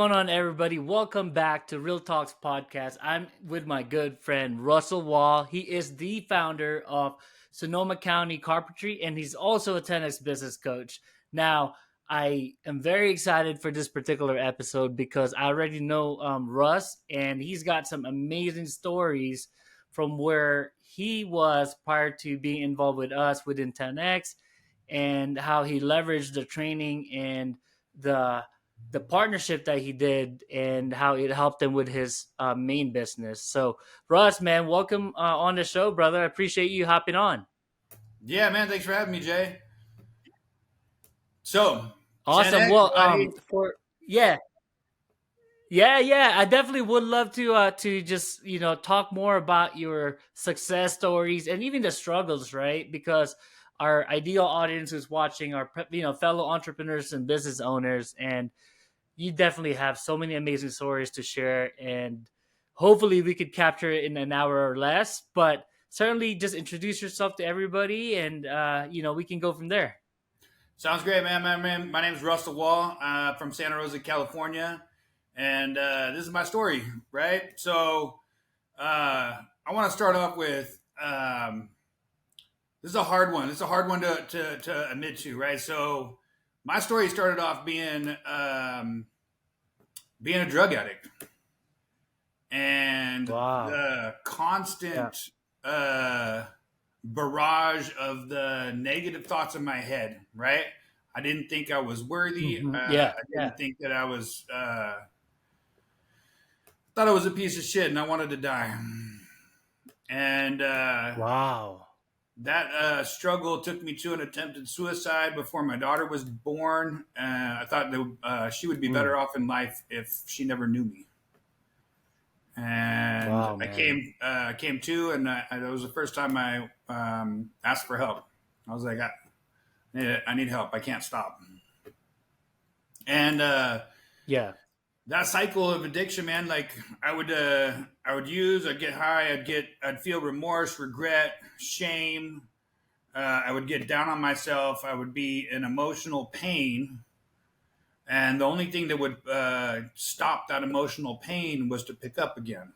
going on, everybody? Welcome back to Real Talks Podcast. I'm with my good friend Russell Wahl. He is the founder of Sonoma County Carpentry, and he's also a 10x business coach. Now, I am very excited for this particular episode because I already know Russ, and he's got some amazing stories from where he was prior to being involved with us within 10x, and how he leveraged the training and the partnership that he did and how it helped him with his main business. So, Russ, man, welcome on the show, brother. I appreciate you hopping on. Yeah, man. Thanks for having me, Jay. So, Awesome. 10X, Well, buddy. for yeah, yeah. I definitely would love to just talk more about your success stories and even the struggles, right? Because our ideal audience who's watching are fellow entrepreneurs and business owners, and you definitely have so many amazing stories to share, and hopefully we could capture it in an hour or less, but certainly just introduce yourself to everybody, and we can go from there. Sounds great, man. My name is Russell Wahl from Santa Rosa, California. And this is my story, right? So, I want to start off with this is a hard one. It's a hard one to admit to, right? So, my story started off being a drug addict. And Wow. the Yeah. constant barrage of the negative thoughts in my head, right? I didn't think I was worthy. Yeah. I Yeah. didn't think that thought I was a piece of shit and I wanted to die. And Wow. that struggle took me to an attempted suicide before my daughter was born. I thought that she would be Mm. better off in life if she never knew me. And Wow, I man. came to, and that was the first time I asked for help. I was like, I need help. I can't stop. And Yeah. that cycle of addiction, man, like I would use, I'd get high, I'd feel remorse, regret, shame. I would get down on myself. I would be in emotional pain. And the only thing that would stop that emotional pain was to pick up again.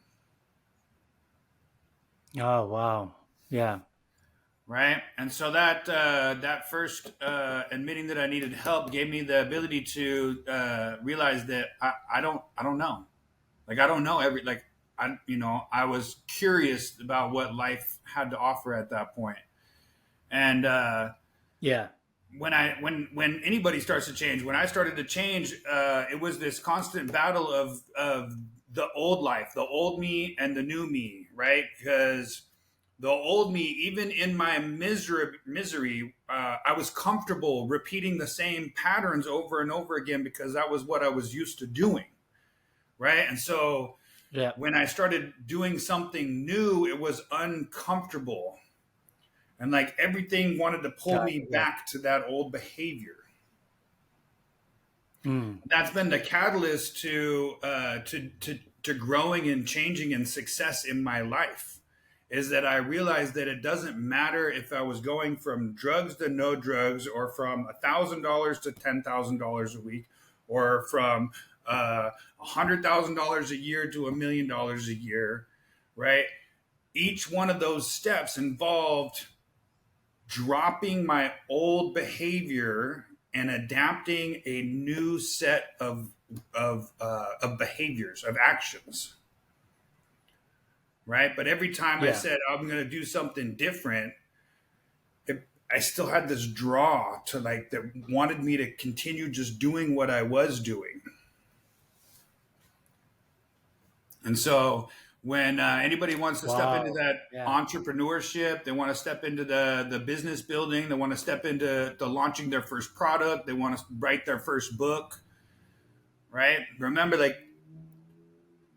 Oh, wow. Yeah. Right, and so that first admitting that I needed help gave me the ability to realize that I don't know, like I don't know every like I was curious about what life had to offer at that point. And Yeah. when anybody starts to change, when I started to change, it was this constant battle of the old life, the old me and the new me, right? Because the old me, even in my misery, I was comfortable repeating the same patterns over and over again because that was what I was used to doing, right? And so Yeah. when I started doing something new, it was uncomfortable, and like everything wanted to pull Got me it. Yeah. back to that old behavior. Mm. That's been the catalyst to growing and changing and success in my life, is that I realized that it doesn't matter if I was going from drugs to no drugs, or from $1,000 to $10,000 a week, or from $100,000 a year to $1 million a year, right? Each one of those steps involved dropping my old behavior and adapting a new set of behaviors, of actions, right? But every time I Yeah. said I'm going to do something different, I still had this draw to like that wanted me to continue just doing what I was doing. And so when anybody wants to step into Wow. that Yeah. entrepreneurship, they want to step into the business building, they want to step into the launching their first product, they want to write their first book, right? Remember, like,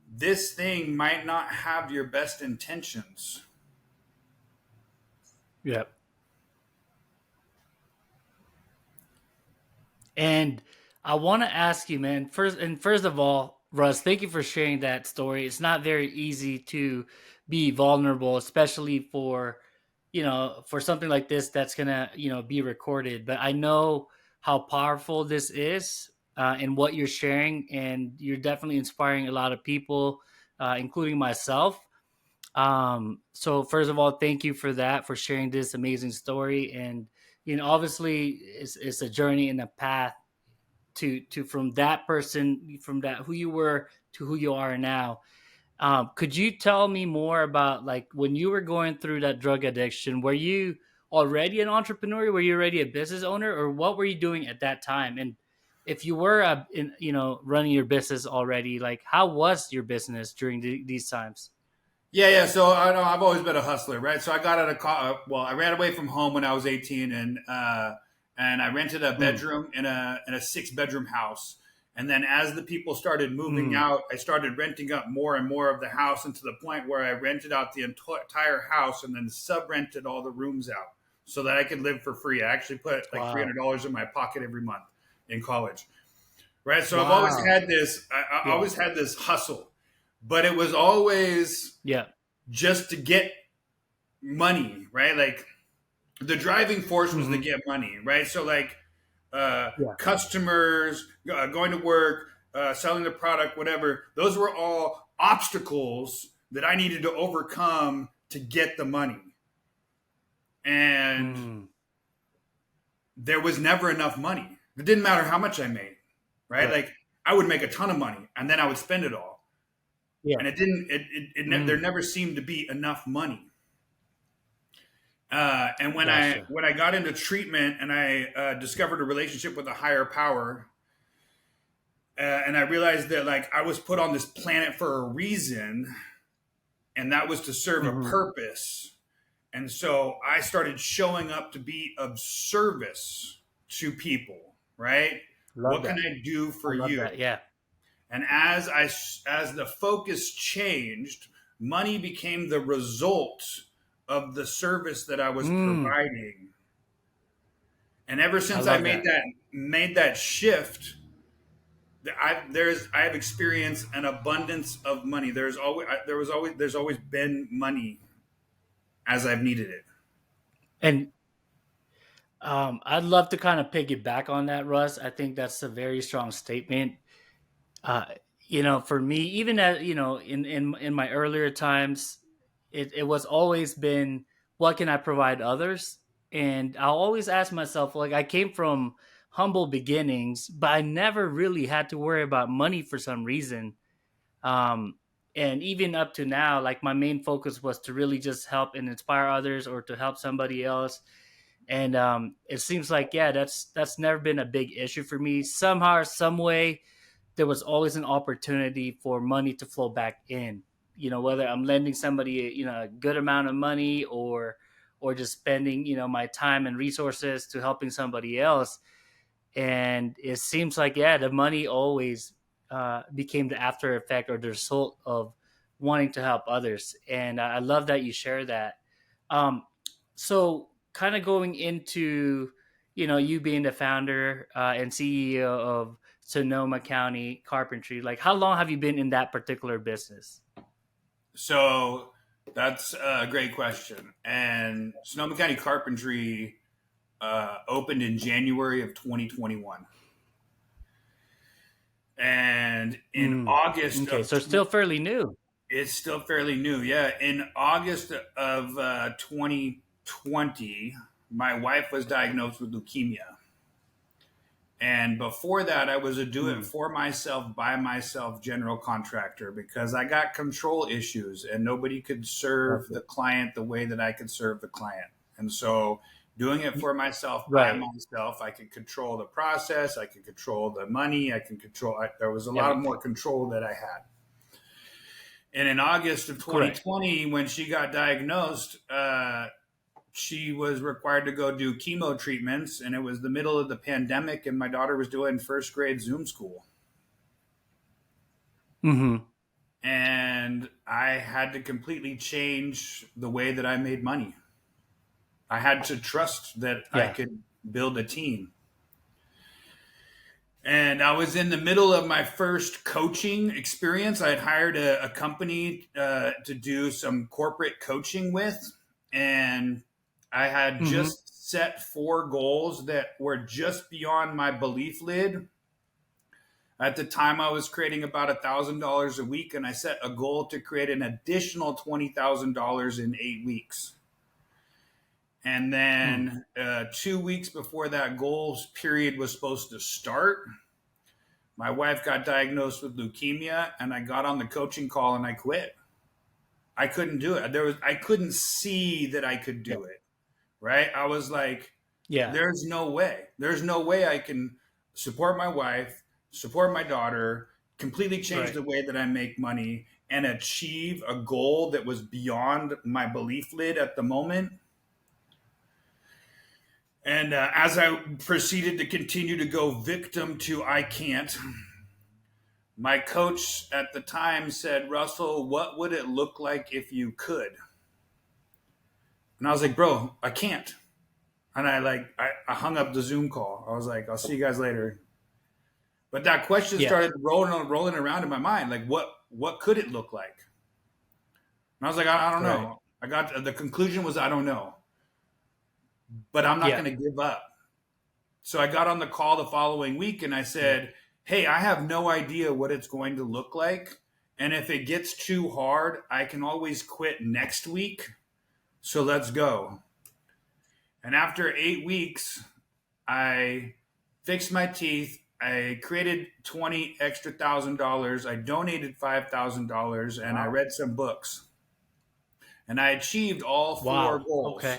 this thing might not have your best intentions. Yep. And I want to ask you, man, first of all, Russ, thank you for sharing that story. It's not very easy to be vulnerable, especially for something like this that's gonna, be recorded. But I know how powerful this is. in what you're sharing, and you're definitely inspiring a lot of people, including myself. So first of all, thank you for that, for sharing this amazing story. And obviously, it's a journey and a path to from that person, from that who you were to who you are now. Could you tell me more about, like, when you were going through that drug addiction? Were you already an entrepreneur? Were you already a business owner, or what were you doing at that time? And if you were, running your business already, like, how was your business during these times? Yeah. So I know I've always been a hustler, right? So I got out of well, I ran away from home when I was 18, and I rented a Mm, bedroom in a 6 bedroom house. And then as the people started moving mm, out, I started renting up more and more of the house, and to the point where I rented out the entire house and then sub rented all the rooms out so that I could live for free. I actually put like wow. $300 in my pocket every month in college, right? So I've always Wow. had this. I Yeah. always had this hustle, but it was always Yeah. just to get money, right? Like the driving force was to Hmm. get money, right? So like Yeah. customers, going to work, selling the product, whatever. Those were all obstacles that I needed to overcome to get the money, and Mm, there was never enough money. It didn't matter how much I made, right? right. Like I would make a ton of money and then I would spend it all, Yeah. and it didn't. There Mm, never seemed to be enough money. And gotcha. when I got into treatment and I discovered a relationship with a higher power, and I realized that like I was put on this planet for a reason, and that was to serve a Hmm. purpose. And so I started showing up to be of service to people. Right? Love What can that. I do I for love you? that. Yeah. And as the focus changed, money became the result of the service that I was Mm, providing. And ever I since I love that. made that shift, I have experienced an abundance of money. There's always been money as I've needed it. And I'd love to kind of piggyback on that, Russ. I think that's a very strong statement. Uh, for me, even at in my earlier times, it was always been, what can I provide others? And I'll always ask myself, like, I came from humble beginnings, but I never really had to worry about money for some reason. Um, and even up to now, like, my main focus was to really just help and inspire others, or to help somebody else. And it seems like, yeah, that's never been a big issue for me. Somehow, or some way, there was always an opportunity for money to flow back in. Whether I'm lending somebody, a good amount of money, or just spending, my time and resources to helping somebody else. And it seems like, yeah, the money always became the after effect, or the result of wanting to help others. And I love that you share that. Um, so kind of going into, you being the founder and CEO of Sonoma County Carpentry, like, how long have you been in that particular business? So that's a great question. And Sonoma County Carpentry opened in January of 2021, and in Mm. August Okay, of so still fairly new. it's still fairly new. Yeah, in August of 2020, my wife was diagnosed with leukemia. And before that, I was a do it Mm. for myself, by myself general contractor because I got control issues and nobody could serve Gotcha. the client the way that I could serve the client. And so, doing it for myself, by Right. myself, I could control the process, I could control the money, there was a lot of more Everything. control that I had. And in August of Correct. 2020, when she got diagnosed, she was required to go do chemo treatments, and it was the middle of the pandemic, and my daughter was doing first grade Zoom school. Hmm. And I had to completely change the way that I made money. I had to trust that I Yeah. could build a team. And I was in the middle of my first coaching experience. I had hired a company to do some corporate coaching with, and I had Hmm. just set 4 goals that were just beyond my belief lid. At the time, I was creating about $1,000 a week, and I set a goal to create an additional $20,000 in 8 weeks. And then 2 weeks before that goals period was supposed to start, my wife got diagnosed with leukemia, and I got on the coaching call and I quit. I couldn't do it. I couldn't see that I could do it. Right? I was like, Yeah. there's no way. There's no way I can support my wife, support my daughter, completely change the way that I make money, and achieve a goal that was beyond my belief lid at the moment. And as I proceeded to continue to go victim to I can't, my coach at the time said, Russell, what would it look like if you could? And I was like, bro, I can't. And I hung up the Zoom call. I was like, I'll see you guys later. But that question started rolling around in my mind. Like, what could it look like? And I was like, I don't know. The conclusion was, I don't know. But I'm not going to give up. So I got on the call the following week and I said, hey, I have no idea what it's going to look like. And if it gets too hard, I can always quit next week. So let's go. And after 8 weeks, I fixed my teeth. I created $20,000 extra. I donated $5,000 and I read some books. And I achieved all 4 goals. Okay.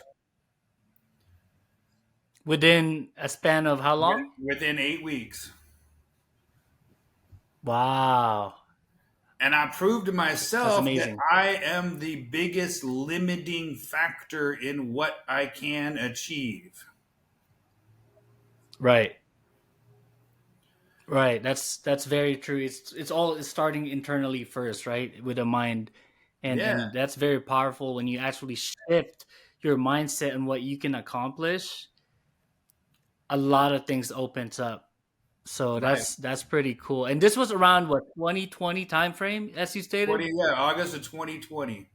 Within a span of how long? Within 8 weeks. Wow. And I proved to myself that I am the biggest limiting factor in what I can achieve. Right. That's very true. It's all starting internally first, right? With a mind. And that's very powerful when you actually shift your mindset and what you can accomplish. A lot of things opens up. So that's pretty cool. And this was around what, 2020 timeframe, as you stated? August of 2020.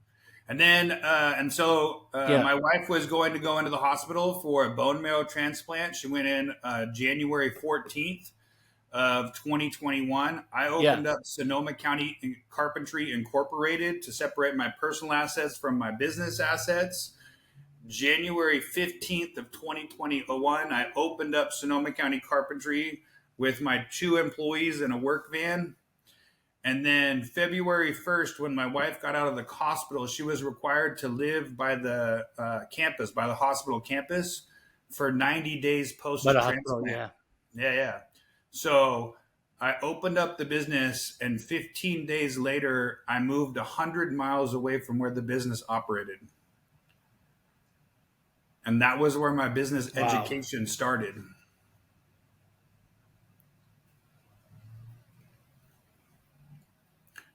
And then my wife was going to go into the hospital for a bone marrow transplant. She went in January 14th of 2021. I opened up Sonoma County Carpentry Incorporated to separate my personal assets from my business assets. January 15th of 2021, I opened up Sonoma County Carpentry with my 2 employees in a work van. And then February 1st, when my wife got out of the hospital, she was required to live by the campus, by the hospital campus for 90 days post-transplant. Yeah. So I opened up the business, and 15 days later, I moved 100 miles away from where the business operated. And that was where my business education started.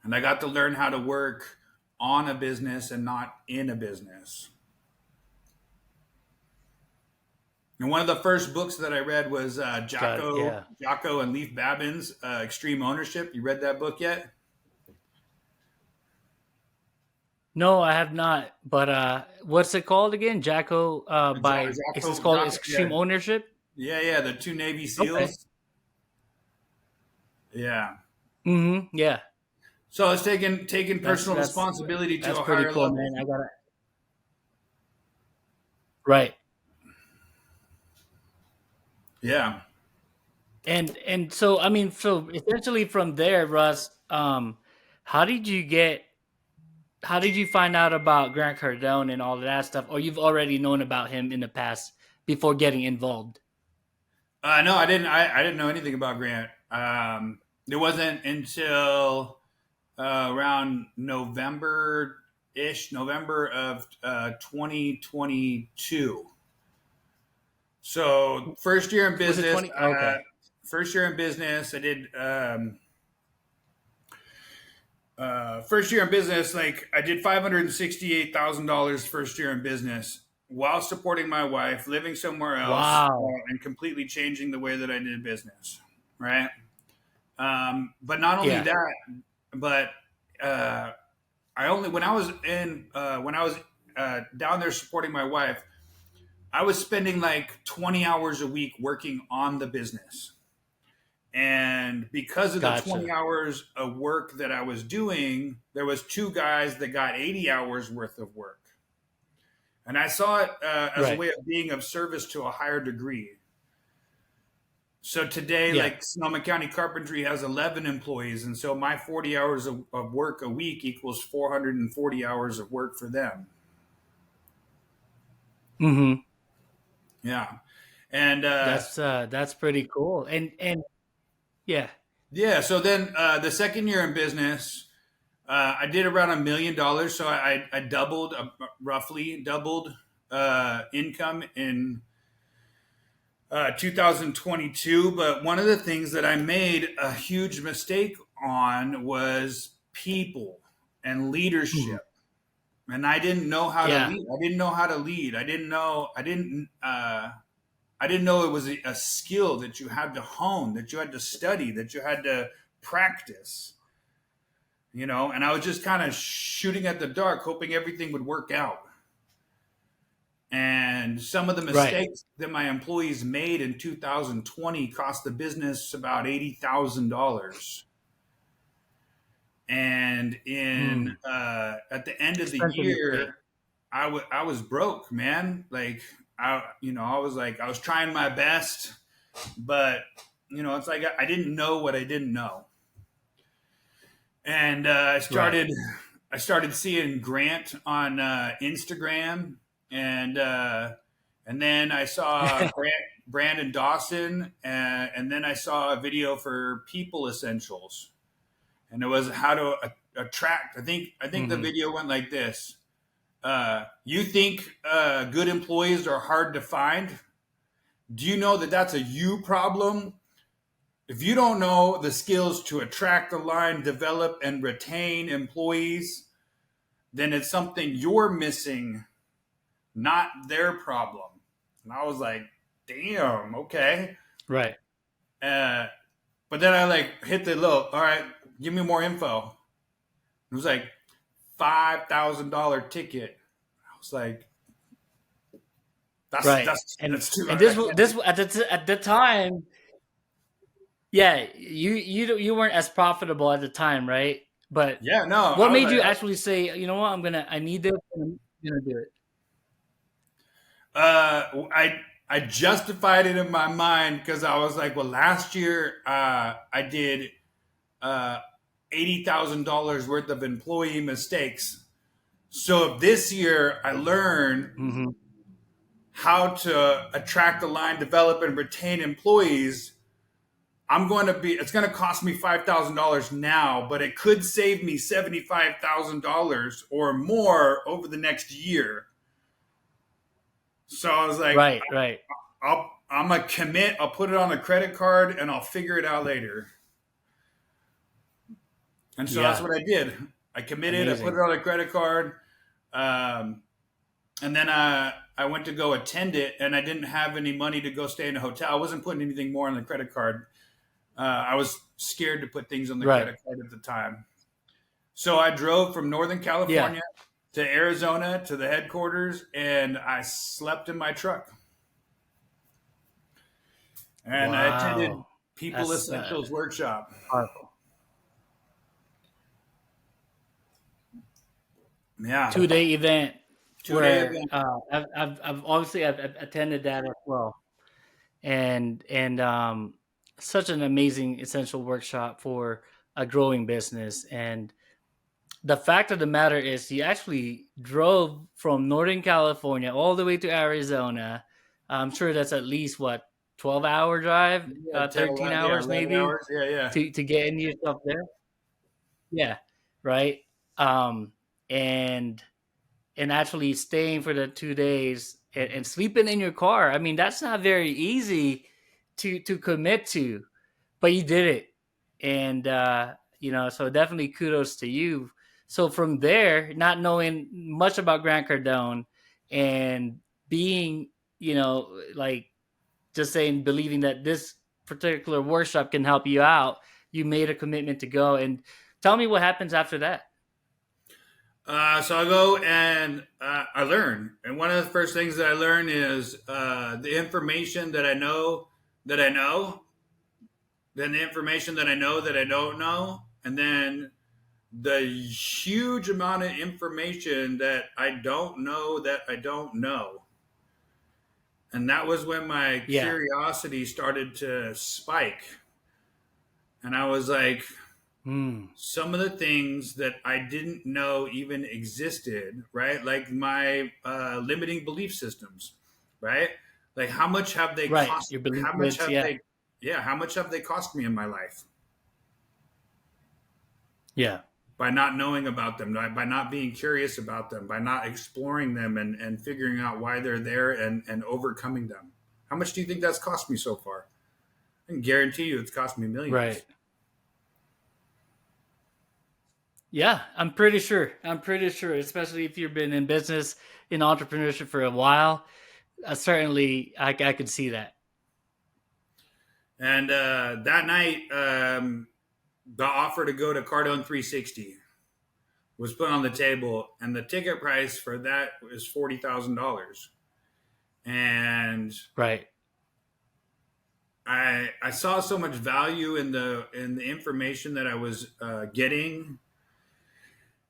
And I got to learn how to work on a business and not in a business. And one of the first books that I read was Jocko and Leif Babin's Extreme Ownership. You read that book yet? No, I have not. But what's it called again? Jocko it's called Extreme Ownership? Yeah, the 2 Navy SEALs. Okay. Yeah. Mm-hmm. Yeah. So it's taking personal responsibility to a higher level. Man. I got it. Right. Yeah. And so so essentially from there, Russ, how did you find out about Grant Cardone and all of that stuff, or you've already known about him in the past before getting involved? No, I didn't. I didn't know anything about Grant. It wasn't until around November of 2022. So first year in business. First year in business, I did. First year in business, like I did $568,000 first year in business while supporting my wife, living somewhere else, and completely changing the way that I did business. Right. But not only that, but when I was down there supporting my wife, I was spending like 20 hours a week working on the business. And because of the 20 Gotcha. hours of work that I was doing, there was two guys that got 80 hours worth of work. And I saw it as a Right. way of being of service to a higher degree. So today, Yeah. like Sonoma County Carpentry has 11 employees. And so my 40 hours of work a week equals 440 hours of work for them. Mm-hmm. Yeah. And That's pretty cool. And yeah. yeah, so then the second year in business, I did around $1 million. So I doubled, roughly doubled income in 2022. But one of the things that I made a huge mistake on was people and Mhm. leadership. And I didn't know how to Yeah. lead. I didn't know how to lead. I didn't know it was a skill that you had to hone, that you had to study, that you had to practice. And I was just kind of shooting at the dark, hoping everything would work out. And some of the Right. mistakes that my employees made in 2020 cost the business about $80,000. And in Mm. at the end of the Expensive mistake. year, I was broke, man. Like I was trying my best, but it's like I didn't know what I didn't know. And Right. I started seeing Grant on Instagram, and then I saw Brandon Dawson, and then I saw a video for People Essentials, and it was how to attract. I think the Hmm. video went like this: You think good employees are hard to find? Do you know that that's a you problem? If you don't know the skills to attract, align, develop, and retain employees, then it's something you're missing, not their problem. And I was like, damn, okay. Right. Uh, but then I like hit the low. All right, give me more info. It was like $5,000 ticket. I was like, that's Right. that's that's too. And I can't. this at the time, yeah, you weren't as profitable at the time, right? But Yeah, no, what I was made like, you actually say, you know what, I need this and I'm gonna do it? I justified it in my mind because I was like, well, last year I did uh, $80,000 worth of employee mistakes. So this year I learned Hmm. how to attract, align, develop, and retain employees. It's going to cost me $5,000 now, but it could save me $75,000 or more over the next year. So I was like, Right. Right. I'm gonna commit. I'll put it on a credit card and I'll figure it out later. And so that's Yeah. what I did. I committed. I put it Amazing. on a credit card, um, and then I went to go attend it, and I didn't have any money to go stay in a hotel. I wasn't putting anything more on the credit card. I was scared to put things on the Right. credit card at the time. So I drove from Northern Yeah. California to Arizona to the headquarters, and I slept in my truck. And I attended Wow. People That's Essentials workshop. powerful. Yeah, 2 day event 2 day where event. I've obviously I've attended that as well, and such an amazing essential workshop for a growing business. And the fact of the matter is, you actually drove from Northern California all the way to Arizona. I'm sure that's at least what 12-hour drive, Yeah, 10, 13 11, yeah, hours 11 maybe hours. Yeah, yeah. to get into yourself there. Yeah, right. Um, and actually staying for the 2 days and sleeping in your car. I mean, that's not very easy to commit to, but you did it, and so definitely kudos to you. So from there, not knowing much about Grant Cardone and being, like just saying, believing that this particular workshop can help you out, you made a commitment to go. And tell me what happens after that. So I go and I learn. And one of the first things that I learn is the information that I know, then the information that I know that I don't know, and then the huge amount of information that I don't know that I don't know. And that was when my Yeah. curiosity started to spike. And I was like, Mm. some of the things that I didn't know even existed, right? Like my limiting belief systems, right? Like how much have they Right. cost? Your belief How much grids. have Yeah. they? Yeah, how much have they cost me in my life Yeah. by not knowing about them, by not being curious about them, by not exploring them and figuring out why they're there and overcoming them? How much do you think that's cost me so far? I can guarantee you it's cost me Right. millions. Yeah, I'm pretty sure. I'm pretty sure, especially if you've been in business, in entrepreneurship for a while. Certainly, I could see that. And that night, the offer to go to Cardone 360 was put on the table, and the ticket price for that was $40,000. And Right. I saw so much value in the information that I was getting,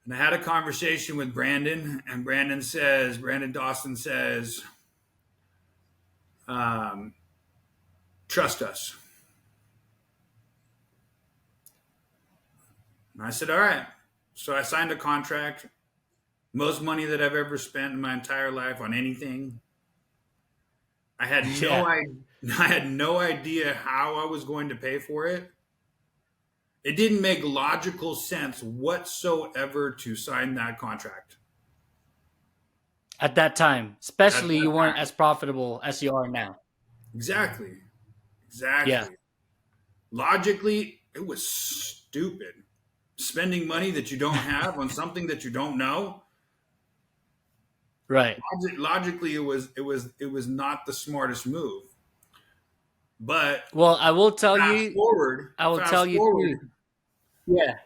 and I had a conversation with Brandon, and Brandon Dawson says, um, "Trust us." And I said, "All right." So I signed a contract, most money that I've ever spent in my entire life on anything. I had no Yeah. idea. I had no idea how I was going to pay for it. It didn't make logical sense whatsoever to sign that contract At that time, at especially that you weren't time. as profitable as you are now. Exactly. Yeah. Exactly. Logically, it was stupid. Spending money that you don't have on something that you don't know. Right. Logically, it was not the smartest move. But Well, I will tell fast you. forward, I will tell fast you forward, too. Yeah.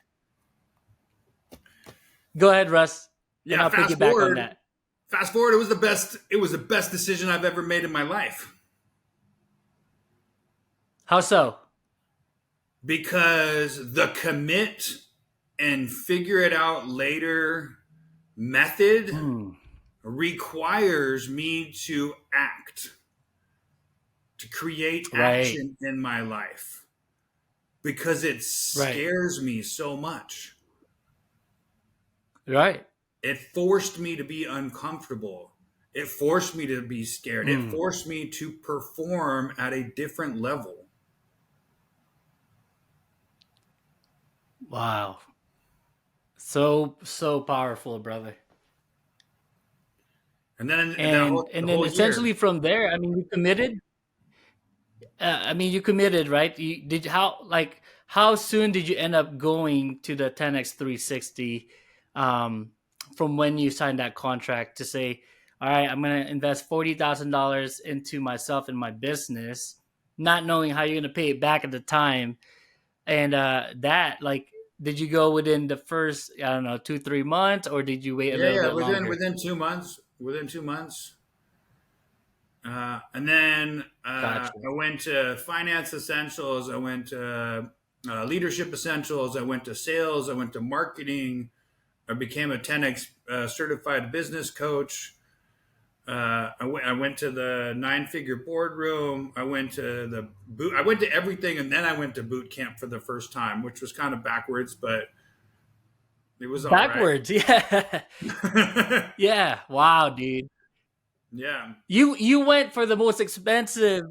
Go ahead, Russ, and yeah, I'll fast piggyback on forward, that. fast forward. It was the best. It was the best decision I've ever made in my life How so? because the commit and figure it out later method Mm. requires me to act, to create Right. action in my life because it Right. scares me so much. Right. It forced me to be uncomfortable. It forced me to be scared. It Mm. forced me to perform at a different level. Wow. So powerful, brother. And then And the then whole year. essentially from there, I mean, you committed. I mean, you committed, right? You did how soon did you end up going to the 10x 360 um, from when you signed that contract to say, all right, I'm going to invest $40,000 into myself and my business, not knowing how you're going to pay it back at the time, and did you go within the first, I don't know, 2 3 months, or did you wait a Yeah, little yeah, bit within longer? within 2 months. Within 2 months. And then Gotcha. I went to finance essentials. I went to leadership essentials. I went to sales. I went to marketing. I became a 10x certified business coach. I went to the 9-figure boardroom. I went to the boot. I went to everything, and then I went to boot camp for the first time, which was kind of backwards, but it was all right. Backwards, yeah. Yeah, wow, dude. Yeah, You went for the most expensive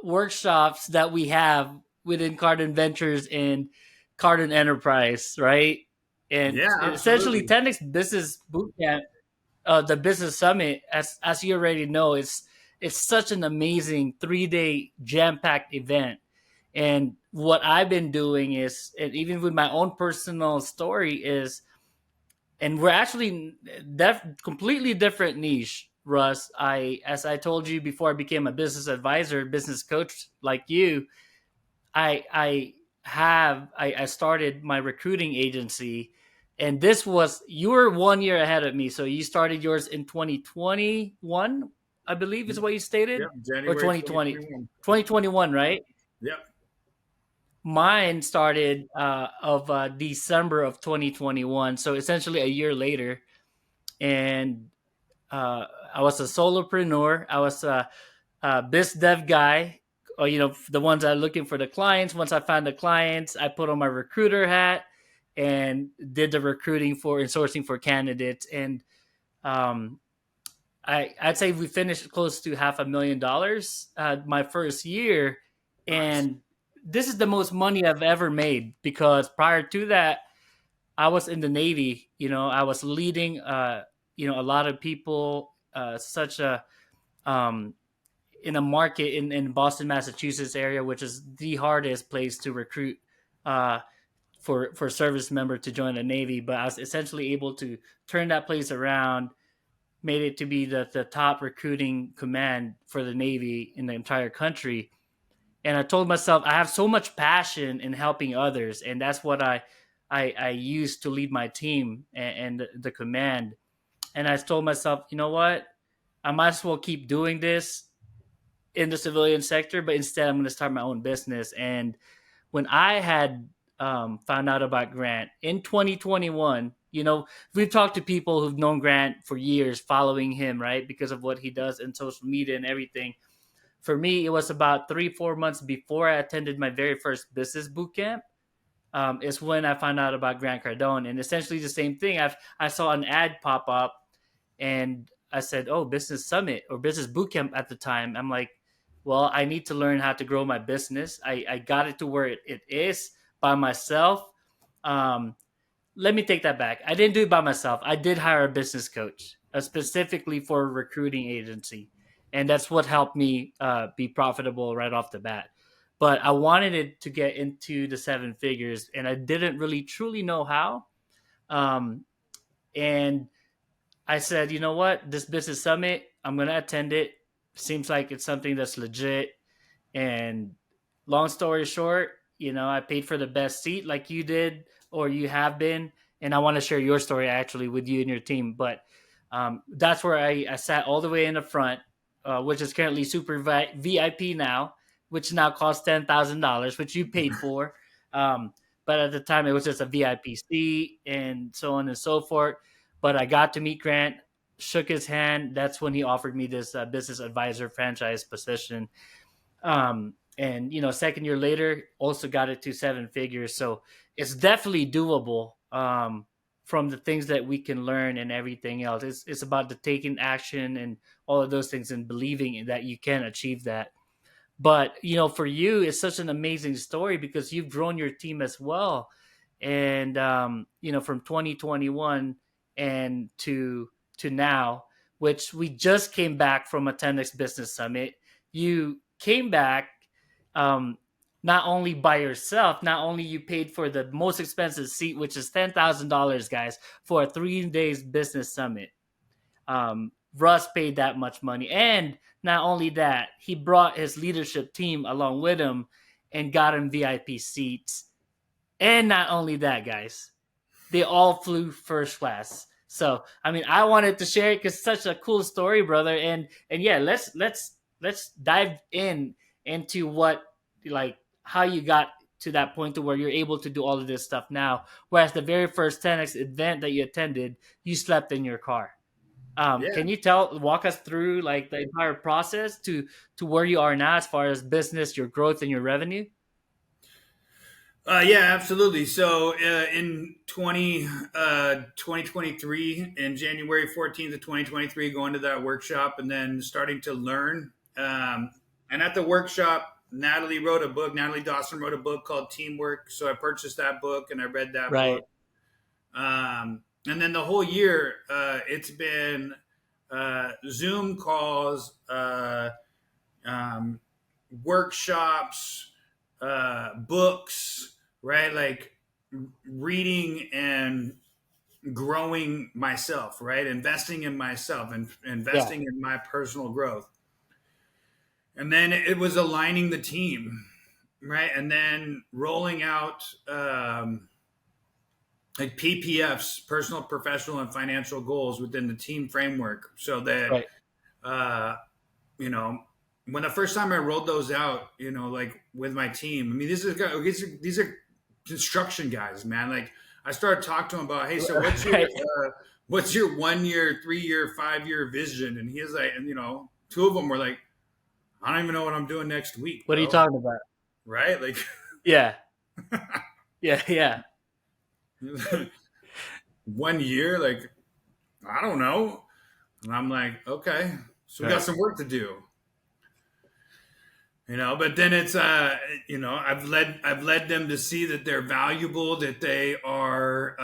workshops that we have within Cardin Ventures and Cardin Enterprise, right? And yeah, essentially, absolutely. 10x Business Bootcamp, the Business Summit, as you already know, it's such an amazing 3 day jam packed event. And what I've been doing is, and even with my own personal story, is, and we're actually completely different niche, Russ. As I told you before, I became a business advisor, business coach like you. I started my recruiting agency, and this was, you were 1 year ahead of me. So you started yours in 2021, I believe is what you Yep, stated, or January 2020, 2021. 2021, right? Yep. Mine started of December of 2021, so essentially a year later, and uh, I was a solopreneur. I was a biz dev guy, or the ones that are looking for the clients. Once I found the clients, I put on my recruiter hat and did the recruiting for and sourcing for candidates. And um, I'd say we finished close to $500,000 my first year, Nice. and this is the most money I've ever made because prior to that, I was in the Navy. I was leading, a lot of people, such a um, in a market in Boston, Massachusetts area, which is the hardest place to recruit uh, for service member to join the Navy. But I was essentially able to turn that place around, made it to be the top recruiting command for the Navy in the entire country. And I told myself I have so much passion in helping others, and that's what I use to lead my team and the command. And I told myself, you know what, I might as well keep doing this in the civilian sector, but instead I'm going to start my own business. And when I had found out about Grant in 2021, we've talked to people who've known Grant for years, following him, right, because of what he does in social media and everything. For me, it was about 3, 4 months before I attended my very first business boot camp. Is when I found out about Grant Cardone, and essentially the same thing. I saw an ad pop up, and I said, "Oh, business summit or business boot camp." At the time, I'm like, "Well, I need to learn how to grow my business. I got it to where it is by myself." Um, Let me take that back. I didn't do it by myself. I did hire a business coach, specifically for a recruiting agency, and that's what helped me be profitable right off the bat. But I wanted it to get into the seven figures, and I didn't really truly know how. Um, and I said, you know what, this business summit, I'm going to attend it. Seems like it's something that's legit. And long story short, I paid for the best seat like you did or you have been. And I want to share your story actually with you and your team. But that's where I sat all the way in the front, which is currently super VIP now, which now costs $10,000, which you paid for. Um, but at the time, it was just a VIP seat and so on and so forth. But I got to meet Grant, shook his hand. That's when he offered me this business advisor franchise position. And second year later, also got it to seven figures. So it's definitely doable. From the things that we can learn and everything else, it's about the taking action and all of those things and believing that you can achieve that. But for you, it's such an amazing story because you've grown your team as well, and from 2021 and to now, which we just came back from a 10x Business Summit. You came back, um, not only by yourself, not only you paid for the most expensive seat, which is $10,000, guys, for a 3 days business summit. Russ paid that much money. And not only that, he brought his leadership team along with him and got him VIP seats. And not only that, guys, they all flew first class. So, I mean, I wanted to share it because it's such a cool story, brother. And yeah, let's dive into what, like, how you got to that point to where you're able to do all of this stuff now. Whereas the very first 10x event that you attended, you slept in your car. Yeah. Can you walk us through like the entire process to where you are now as far as business, your growth, and your revenue? Yeah, absolutely. So in 2023, in January 14th of 2023, going to that workshop and then starting to learn. And at the workshop, Natalie Dawson wrote a book called Teamwork. So I purchased that book and I read that book. Right, And then the whole year, it's been Zoom calls, um, workshops, books, right? Like reading and growing myself, right? Investing in myself and yeah, investing in my personal growth. And then it was aligning the team, right? And then rolling out like PPFs, personal, professional, and financial goals within the team framework so that, right, uh, you know, when the first time I rolled those out, like with my team, I mean, these are construction guys, man. Like I started talking to him about, hey, so Right. what's your 1 year, 3 year, 5 year vision? And he was like, and two of them were like, I don't even know what I'm doing next week, What are you bro. talking about? Right? Like, Yeah. Yeah. Yeah. 1 year, like I don't know. And I'm like, okay, so we got Right. some work to do. But then it's I've led them to see that they're valuable, that they are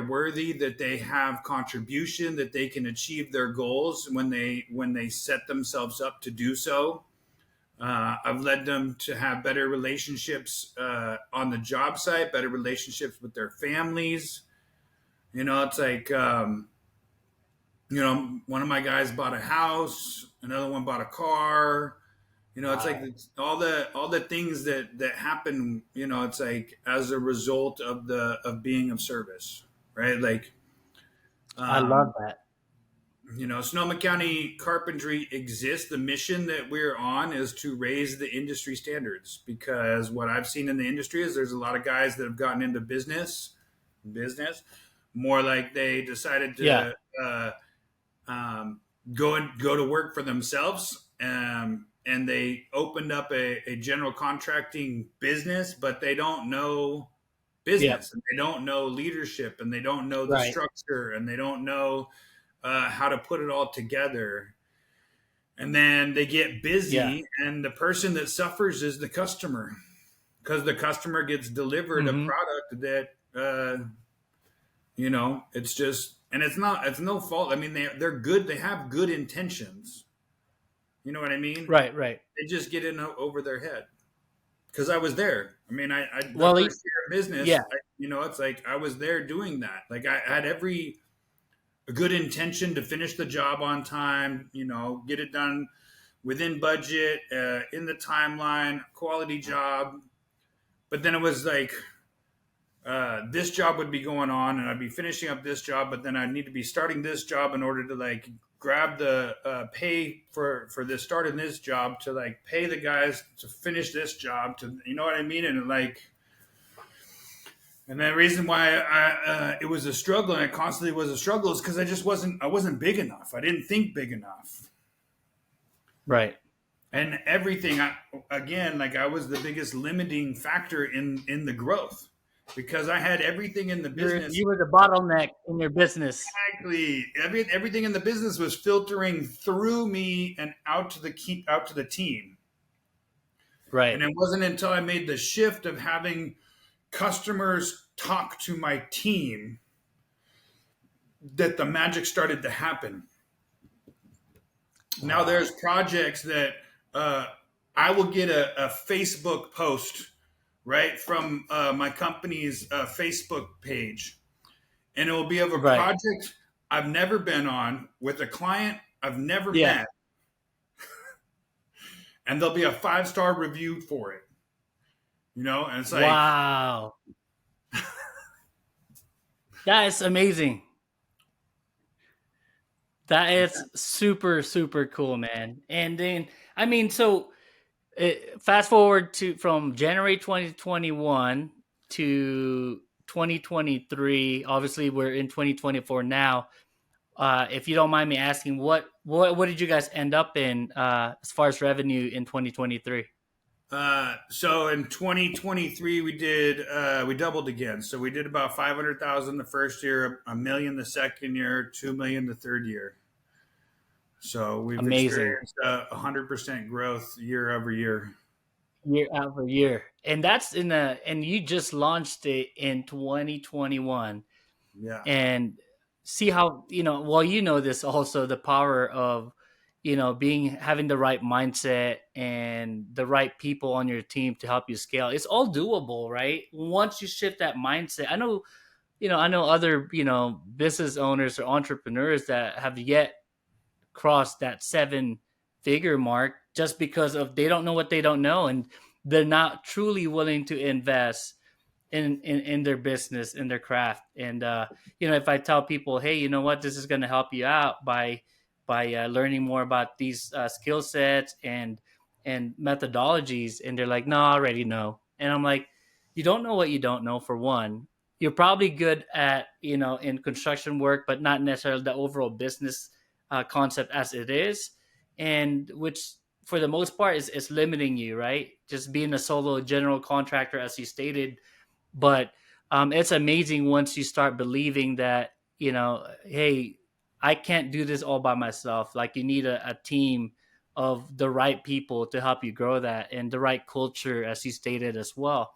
worthy, that they have contribution, that they can achieve their goals when they set themselves up to do so. I've led them to have better relationships on the job site, better relationships with their families. It's like one of my guys bought a house, another one bought a car. It's like Wow. all the things that happen. It's like as a result of being of service, right? Like, I love um, that. Sonoma County Carpentry exists. The mission that we're on is to raise the industry standards, because what I've seen in the industry is there's a lot of guys that have gotten into business more like they decided Yeah. to um, go to work for themselves, and they opened up a general contracting business, but they don't know Yep. business, and they don't know leadership, and they don't know the Right. structure, and they don't know how to put it all together. And then they get Yeah. busy, and the person that suffers is the customer, because the customer gets delivered a Mm-hmm. product that it's just, and it's no fault. I mean, they're good. They have good intentions. You know what I mean? Right. Right. They just get in over their head. Because I was there. I mean, I the Well, first year of business, yeah. it's like I was there doing that. Like I had every good intention to finish the job on time. Get it done within budget, in the timeline, quality job. But then it was like this job would be going on, and I'd be finishing up this job, but then I'd need to be starting this job in order to like grab the pay for this starting this job, to like pay the guys to finish this job, to what I mean. And the reason why it was a struggle, and it constantly was a struggle, is because I wasn't big enough. I didn't think big enough. Right. And everything, again, like I was the biggest limiting factor in the growth, because I had everything in the business. You were the bottleneck in your business. Exactly. Everything in the business was filtering through me and out to the team. And Right. it wasn't until I made the shift of having customers talk to my team that the magic started to happen. Now Wow. there's projects that I will get a Facebook post, right, from my company's Facebook page, and it will be of a Right. project I've never been on with a client I've never Yeah. met, and there'll be a 5-star review for it. And it's like, Wow. That is amazing. That is super, super cool, man. And then, I mean, so fast forward to from January 2021 to 2023. Obviously, we're in 2024 now. If you don't mind me asking, what did you guys end up in as far as revenue in 2023? so in 2023 we doubled again. So we did about 500,000 the first year, a million the second year, 2 million the third year. So we've Amazing. experienced 100% growth year over year. Year over year. And that's and you just launched it in 2021. Yeah. And see how, well, this also, the power of, having the right mindset and the right people on your team to help you scale. It's all doable, right? Once you shift that mindset. I know other, business owners or entrepreneurs that have yet crossed that 7-figure mark just because of they don't know what they don't know, and they're not truly willing to invest in their business, in their craft. And if I tell people, hey, you know what, this is going to help you out by learning more about these skill sets, and and methodologies, and they're like, no, I already know. And I'm like, you don't know what you don't know. For one, you're probably good at, in construction work, but not necessarily the overall business concept as it is, and which for the most part is limiting you, right? Just being a solo general contractor, as you stated. But it's amazing once you start believing that, hey, I can't do this all by myself. Like, you need a team of the right people to help you grow that, and the right culture, as you stated as well.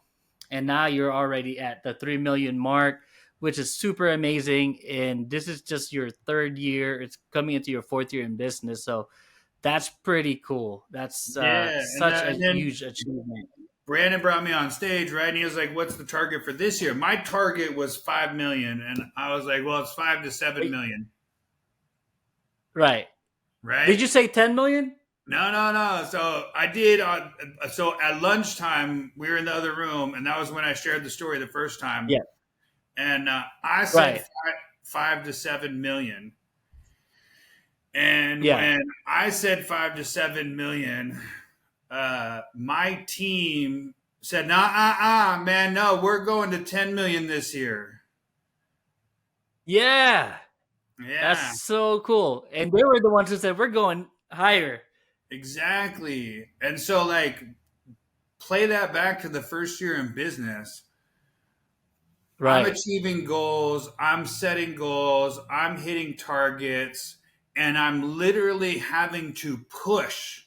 And now you're already at the 3 million mark, which is super amazing. And this is just your third year. It's coming into your fourth year in business. So that's pretty cool. That's Yeah, such a and then huge achievement. Brandon brought me on stage, right? And he was like, "What's the target for this year?" My target was 5 million, and I was like, "Well, it's 5 to 7 million, Right. right?" Did you say 10 million? No, no, no. So I did. So at lunchtime, we were in the other room, and that was when I shared the story the first time. Yeah. And I said Right. 5 to 7 million. And Yeah. when I said 5 to 7 million, my team said, "Nah, man, no, we're going to 10 million this year." Yeah. That's Yeah, so cool. And they were the ones who said, we're going higher. exactly. And so, like, play that back to the first year in business. I'm Right. achieving goals, I'm setting goals, I'm hitting targets, and I'm literally having to push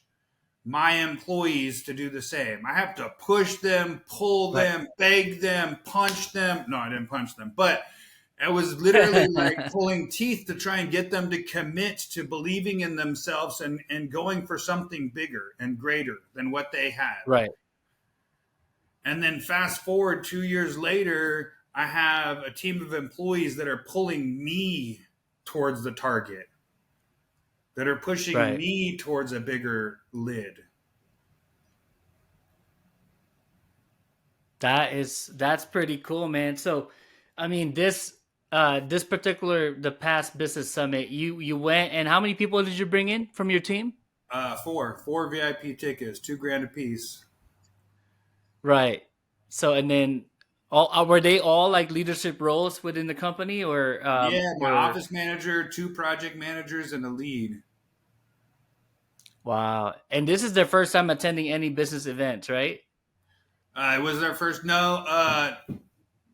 my employees to do the same. I have to push them, pull Right. them, beg them, punch them. No, I didn't punch them, but it was literally like pulling teeth to try and get them to commit to believing in themselves and going for something bigger and greater than what they had. Right. And then fast forward 2 years later, I have a team of employees that are pulling me towards the target, that are pushing Right. me towards a bigger lid. That's pretty cool, man. So, I mean, this particular the past business summit, you went, and how many people did you bring in from your team? Four VIP tickets, 2 grand a piece. Right. So, and then all were they all like leadership roles within the company, Yeah, my or office manager, 2 project managers, and a lead. wow. And this is their first time attending any business events, right? It was our first. No,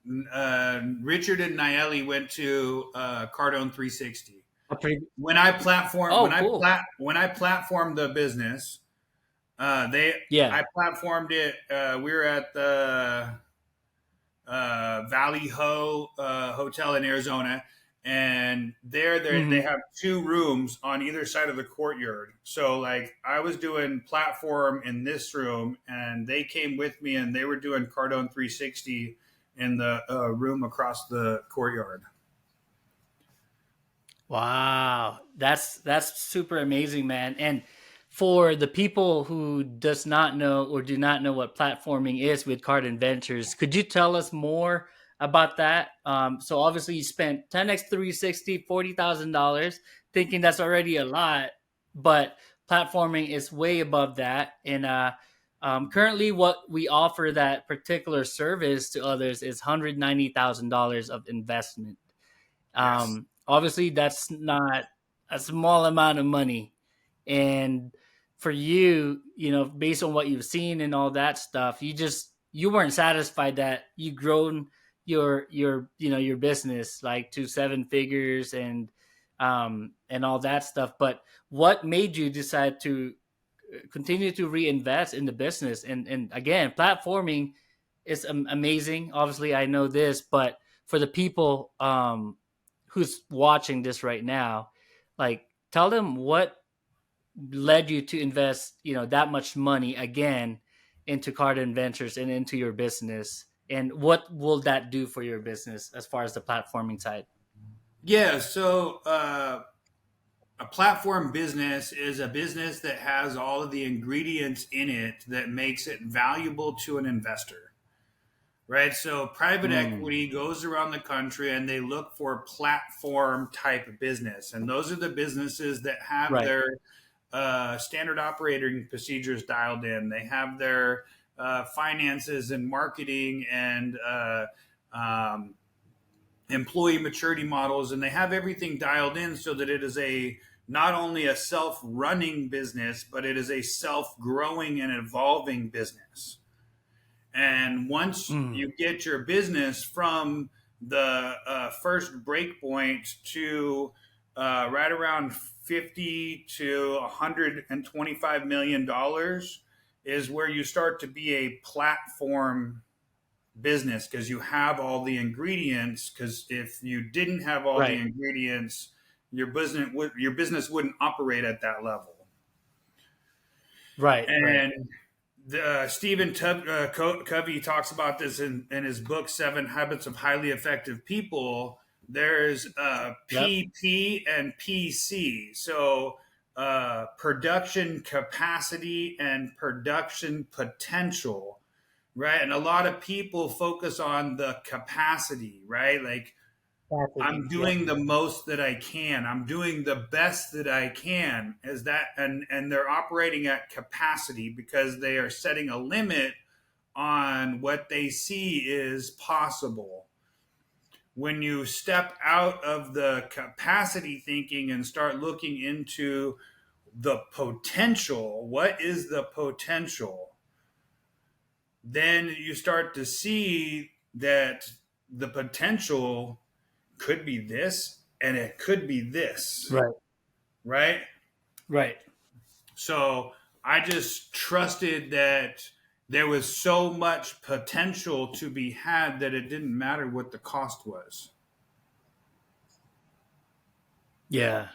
Richard and Nieli went to Cardone 360. A pretty, When oh, cool. when I platformed the business, they Yeah. I platformed it. We were at the Valley Ho Hotel in Arizona, and they Hmm. have 2 rooms on either side of the courtyard. So like I was doing platform in this room, and they came with me, and they were doing Cardone 360 in the room across the courtyard. Wow, that's super amazing, man. And for the people who does not know or do not know what platforming is with Card Adventures, could you tell us more about that? So obviously you spent 10x 360 $40,000, thinking that's already a lot, but platforming is way above that. And currently, what we offer that particular service to others is $190,000 of investment. Yes. Obviously, that's not a small amount of money, and for you, based on what you've seen and all that stuff, you weren't satisfied that you grown your business like to 7 figures and all that stuff. But what made you decide to continue to reinvest in the business? And again, platforming is amazing. Obviously, I know this, but for the people who's watching this right now, like, tell them what led you to invest, that much money again into Cardin Ventures and into your business, and what will that do for your business as far as the platforming side? Yeah. So a platform business is a business that has all of the ingredients in it that makes it valuable to an investor. Right. So private Mm, equity goes around the country and they look for platform type of business. And those are the businesses that have right. their standard operating procedures dialed in. They have their finances and marketing and um, employee maturity models, and they have everything dialed in so that it is a not only a self-running business, but it is a self-growing and evolving business. And once Mm. you get your business from the first break point to right around 50 to $125 million is where you start to be a platform business, because you have all the ingredients. Because if you didn't have all the Right. ingredients, your business wouldn't operate at that level. Right. Right. And Stephen Covey talks about this in his book, Seven Habits of Highly Effective People. There's Yep. PP and PC. So production capacity and production potential, right? And a lot of people focus on the capacity, right? Like, I'm Capacity. Yep. doing the most that I can. I'm doing the best that I can. Is that and they're operating at capacity because they are setting a limit on what they see is possible. When you step out of the capacity thinking and start looking into the potential, what is the potential? Then you start to see that the potential could be this and it could be this, Right. right? Right. So I just trusted that there was so much potential to be had that it didn't matter what the cost was. Yeah.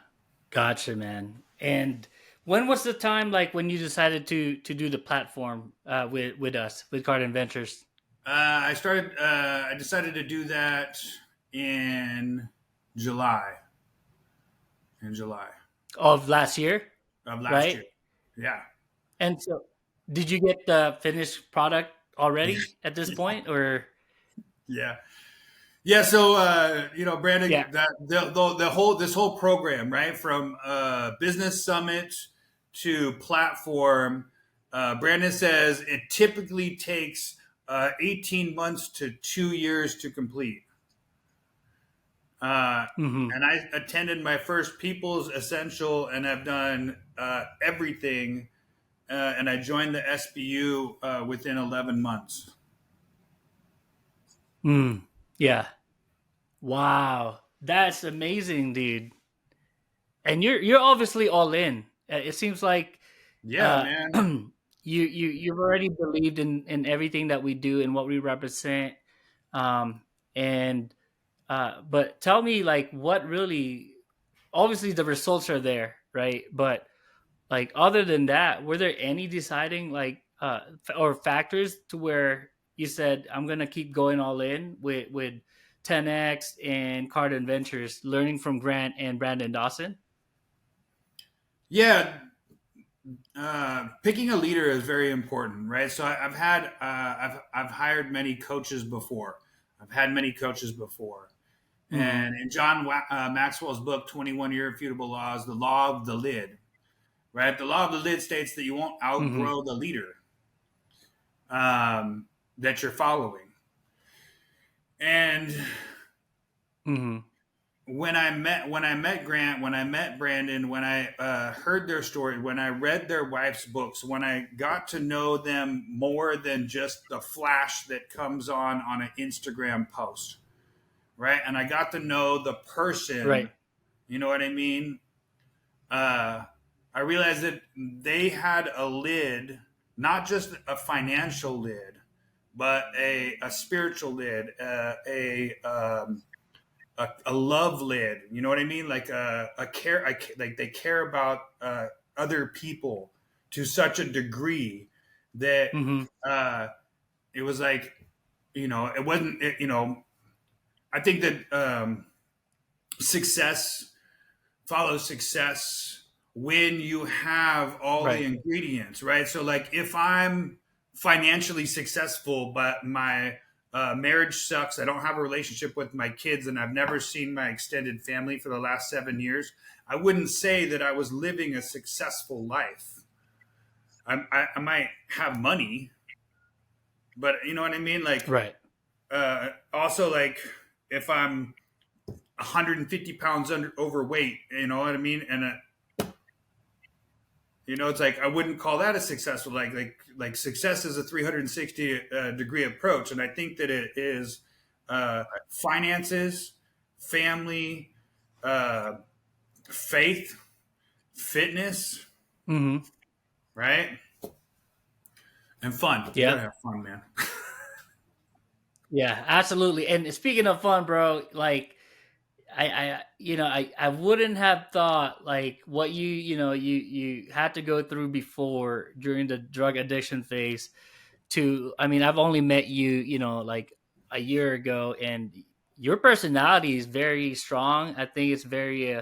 Gotcha, man. And when was the time like when you decided to do the platform with us with Garden Ventures I decided to do that in July, in July of last year, of last year. right? Yeah. And so, did you get the finished product already at this point, or Yeah. Yeah, so Brandon, yeah? that the whole this whole program, right, from business summit to platform, Brandon says it typically takes 18 months to 2 years to complete. Uh, Hmm. and I attended my first People's Essential and have done everything, and I joined the SBU within 11 months. Mm. Yeah. Wow, that's amazing, dude. And you're obviously all in. It seems like Yeah, uh, man. you've already believed in everything that we do and what we represent. Um, and but tell me, like, what really? Obviously, the results are there, right? But like, other than that, were there any deciding or factors to where you said, "I'm gonna keep going all in with 10x and Card Adventures, learning from Grant and Brandon Dawson"? Yeah, picking a leader is very important, right? So I've had I've hired many coaches before. I've had many coaches before, Hmm. and in Maxwell's book, 21 Irrefutable Laws, the law of the lid, right? The law of the lid states that you won't Hmm. outgrow the leader that you're following. And Hmm. when I met Grant, when I met Brandon, when I heard their story, when I read their wife's books, when I got to know them more than just the flash that comes on an Instagram post, right? And I got to know the Right. person. You know what I mean? Uh, I realized that they had a lid, not just a financial lid, but a spiritual lid, a love lid. You know what I mean? Like a care, like they care about other people to such a degree that Hmm. uh, it was like, it wasn't. I think that success follows success when you have all the Right. ingredients, right? So, like, if I'm financially successful, but my Marriage sucks. I don't have a relationship with my kids, and I've never seen my extended family for the last 7 years. I wouldn't say that I was living a successful life. I might have money, but you know what I mean? Like, Right. also, like, if I'm 150 pounds overweight, you know what I mean? And it's like I wouldn't call that a successful, like success is a 360 degree approach, and I think that it is finances, family, uh, faith, fitness, Mm-hmm. right, and fun. You gotta Yep. have fun, man. Yeah, absolutely. And speaking of fun, bro, like I wouldn't have thought like what you had to go through before during the drug addiction phase to, I mean, I've only met you, like a year ago, and your personality is very strong. I think it's very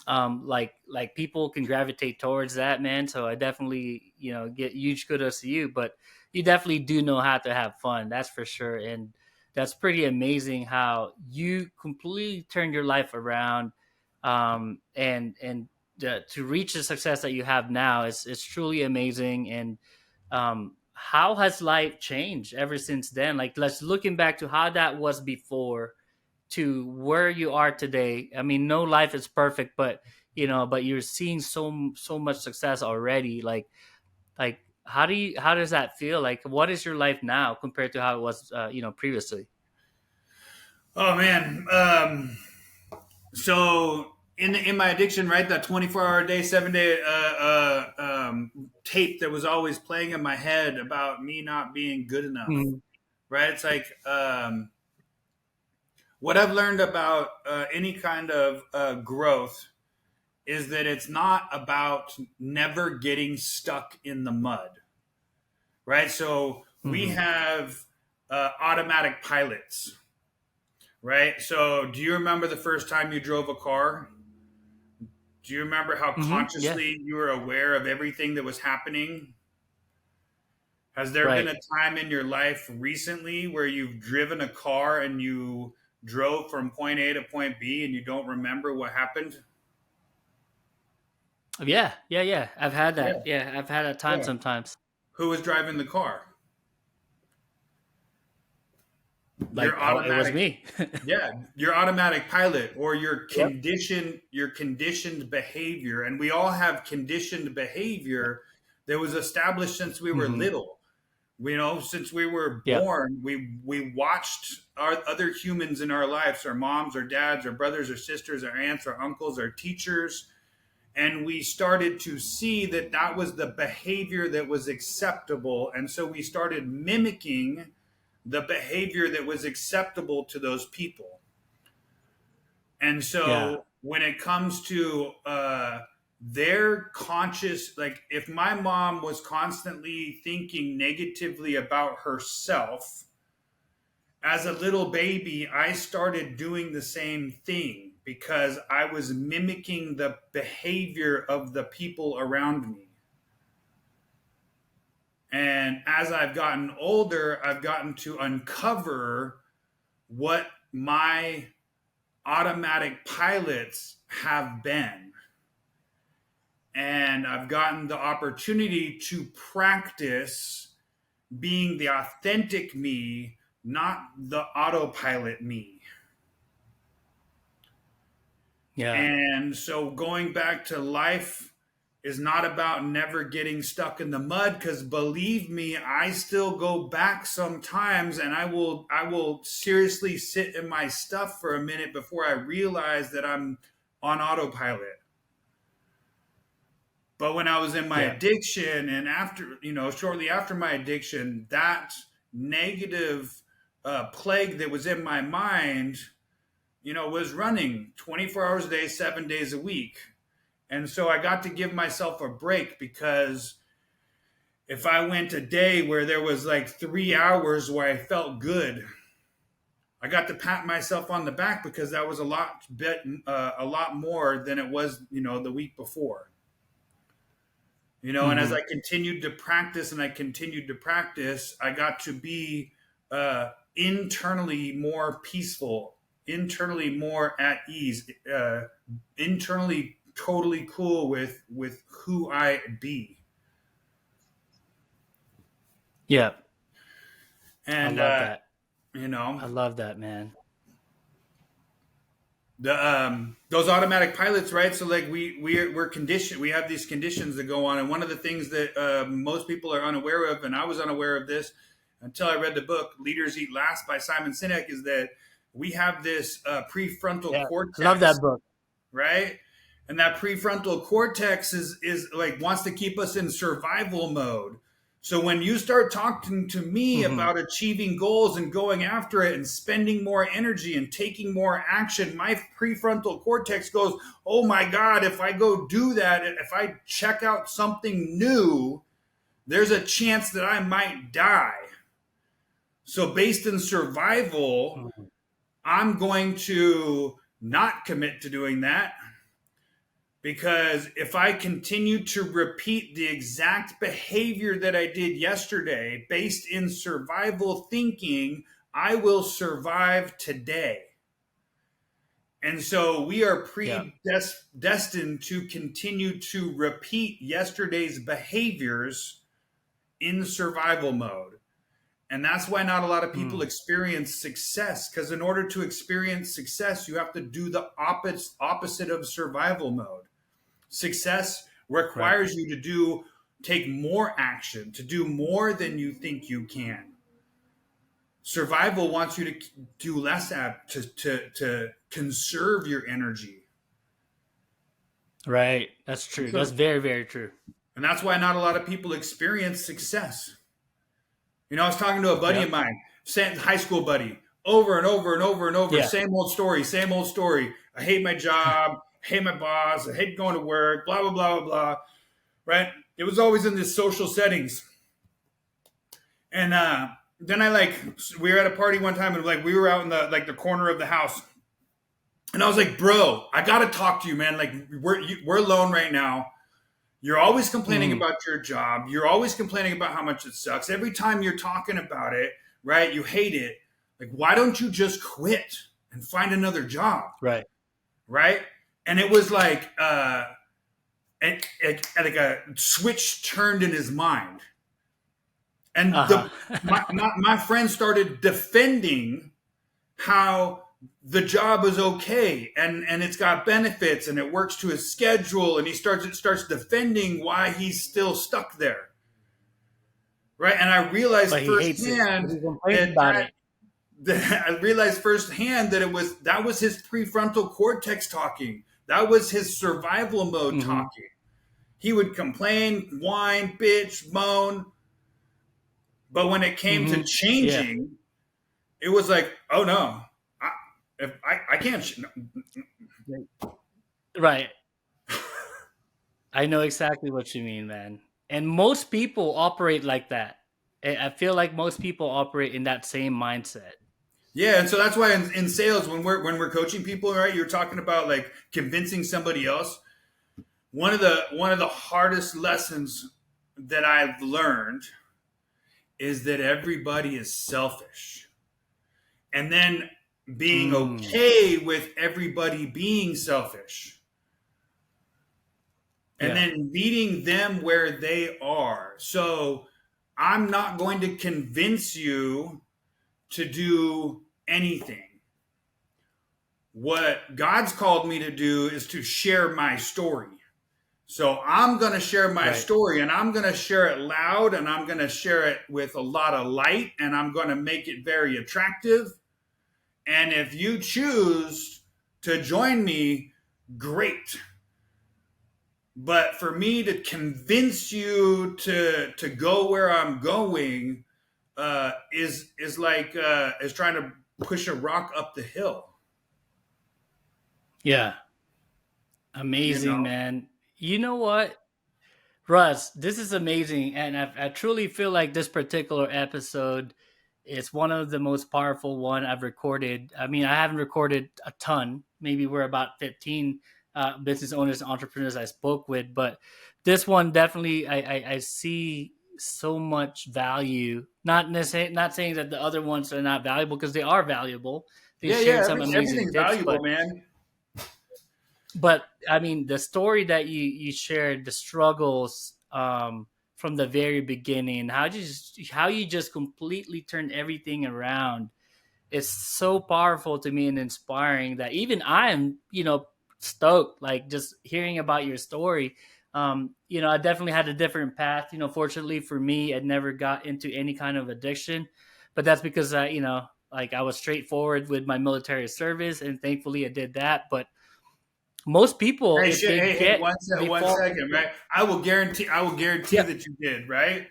like people can gravitate towards that, man. So I definitely, get huge kudos to you. But you definitely do know how to have fun, that's for sure. And that's pretty amazing how you completely turned your life around. And to reach the success that you have now is truly amazing. And how has life changed ever since then? Like, let's looking back to how that was before to where you are today. I mean, no life is perfect, but but you're seeing so much success already. Like how does that feel? Like, what is your life now compared to how it was, previously? Oh man. So in my addiction, right, that 24-hour a day, 7 day tape that was always playing in my head about me not being good enough, Mhm. right? It's like, what I've learned about any kind of growth is that it's not about never getting stuck in the mud, right? So we Mhm. have automatic pilots, right? So do you remember the first time you drove a car? Do you remember how Mhm. Yeah. consciously you were aware of everything that was happening? Has there been Right. a time in your life recently where you've driven a car and you drove from point A to point B and you don't remember what happened? Yeah. Yeah. Yeah. I've had Yeah, that. Yeah. I've had that time yeah. sometimes. Who was driving the car? Your It was automatic, me. yeah, your automatic pilot or Yep. your conditioned behavior. And we all have conditioned behavior that was established since we were Mhm. little. Since we were Yep. born, we watched our other humans in our lives, our moms, our dads, our brothers, our sisters, our aunts, our uncles, our teachers, and we started to see that that was the behavior that was acceptable, and so we started mimicking the behavior that was acceptable to those people. And Yeah. so when it comes to their conscious, like if my mom was constantly thinking negatively about herself, as a little baby, I started doing the same thing because I was mimicking the behavior of the people around me. And as I've gotten older, I've gotten to uncover what my automatic pilots have been. And I've gotten the opportunity to practice being the authentic me, not the autopilot me. Yeah. And so going back to life is not about never getting stuck in the mud, because believe me, I still go back sometimes and I will seriously sit in my stuff for a minute before I realize that I'm on autopilot. But when I was in my Yeah. addiction, and after, shortly after my addiction, that negative plague that was in my mind, was running 24 hours a day, 7 days a week. And so I got to give myself a break, because if I went a day where there was like 3 hours where I felt good, I got to pat myself on the back, because that was a lot more than it was, the week before. And as Mhm. I continued to practice and I continued to practice, I got to be internally more peaceful, internally more at ease, internally totally cool with who I be. Yeah. I And love that. you know, I love that, man. the those automatic pilots, right? So like we're conditioned. We have these conditions that go on, and one of the things that most people are unaware of, and I was unaware of this until I read the book "Leaders Eat Last" by Simon Sinek, is that we have this prefrontal Yeah. I love cortex, that book. right? And that prefrontal cortex is like wants to keep us in survival mode. So when you start talking to me Hmm. about achieving goals and going after it and spending more energy and taking more action, my prefrontal cortex goes, "Oh my god, if I go do that, if I check out something new, there's a chance that I might die." So based in survival, I'm going to not commit to doing that. Because if I continue to repeat the exact behavior that I did yesterday based in survival thinking, I will survive today. And so we are Yeah. predestined to continue to repeat yesterday's behaviors in survival mode. And that's why not a lot of people Mm. experience success. Because in order to experience success, you have to do the opposite of survival mode. Success Right. requires you to take more action, to do more than you think you can. Survival wants you to do less to conserve your energy. Right. That's And true. That's so very, very true. and that's why not a lot of people experience success. You know, I was talking to a buddy of Yep. mine, high school buddy, over and over and over and over, Yeah. same old story, same old story. I hate my job, I hate my boss, I hate going to work, blah, blah, blah, blah, blah. Right? It was always in this social settings. And then we were at a party one time and like we were out in the corner of the house. And I was like, bro, I got to talk to you, man. Like we're alone right now. You're always complaining Hmm. about your job. You're always complaining about how much it sucks. Every time you're talking about it, right? You hate it. Like, why don't you just quit and find another job? Right. Right? And it was like, like a switch turned in his mind. And Uh huh. my friend started defending how the job is okay and it's got benefits and it works to his schedule and he starts defending why he's still stuck there, right? And I realized But he hates it. But firsthand he complains that, about it. I realized firsthand that that was his prefrontal cortex talking. That was his survival mode Hmm. talking. He would complain, whine, bitch, moan, but when it came to Hmm. Yeah. changing, it was like, oh no, I, if I can't. Right. I know exactly what you mean, man. And most people operate like that. I feel like most people operate in that same mindset. Yeah, and so that's why in sales, when we're coaching people, right? You're talking about like convincing somebody else. One of the hardest lessons that I've learned is that everybody is selfish, and then being Mm. okay with everybody being selfish, and Yeah. then meeting them where they are. So I'm not going to convince you to do anything. What God's called me to do is to share my story. So I'm going to share my Right. story and I'm going to share it loud and I'm going to share it with a lot of light and I'm going to make it very attractive. And if you choose to join me, great. But for me to convince you to go where I'm going is like is trying to push a rock up the hill. Yeah. You Amazing, know, man. You know what? Russ, this is amazing, and I truly feel like this particular episode is one of the most powerful one I've recorded. I mean, I haven't recorded a ton. Maybe we're about 15 business owners and entrepreneurs I spoke with, but this one definitely I see so much value. Not necessarily not saying that the other ones are not valuable, because they are valuable. They Yeah, yeah. shared some amazing Everything's tips, valuable, man. but I mean, the story that you shared, the struggles from the very beginning, how you just completely turned everything around, is so powerful to me and inspiring, that even I am, stoked. Like, just hearing about your story. I definitely had a different path. Fortunately for me, I never got into any kind of addiction, but that's because like, I was straightforward with my military service, and thankfully I did that. But most people, Hey, if shit. they Hey, get they one fall. second, right? I will guarantee Yeah, that you did, right?